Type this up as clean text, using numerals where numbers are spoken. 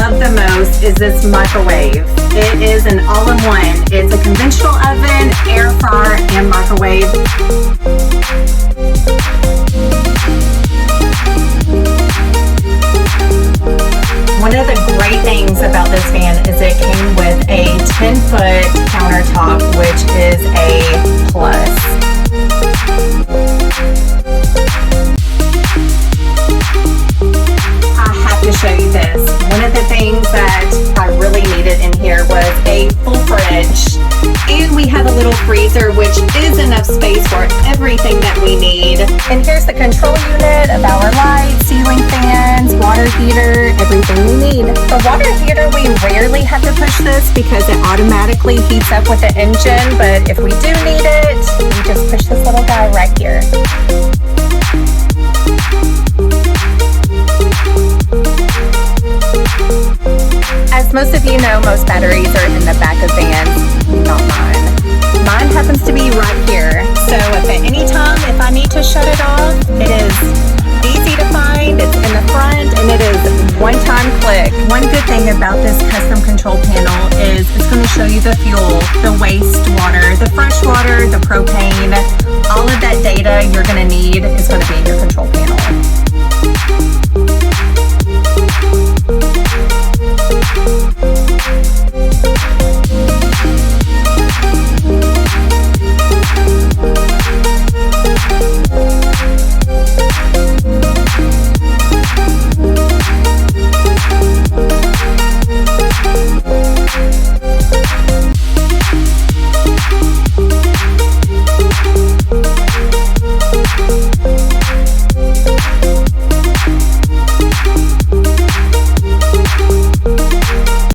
love the most is this microwave. It is an all-in-one. It's a conventional oven, air fryer, and microwave. One of the great things about this van is it came with a 10-foot countertop, which is a plus. I have to show you this. One of the things that I really needed in here was a full fridge. And we have a little freezer, which is enough space for everything that we need. And here's the control unit of our lights, ceiling fans, water heater, everything we need. The water heater, we rarely have to push this because it automatically heats up with the engine. But if we do need it, we just push this little guy right here. As most of you know, most batteries are in the back of vans, not mine. Mine happens to be right here. So if at any time, if I need to shut it off, it is easy to find, it's in the front, and it is one-time click. One good thing about this custom control panel is it's going to show you the fuel, the wastewater, the fresh water, the propane. All of that data you're going to need is going to be in your control panel.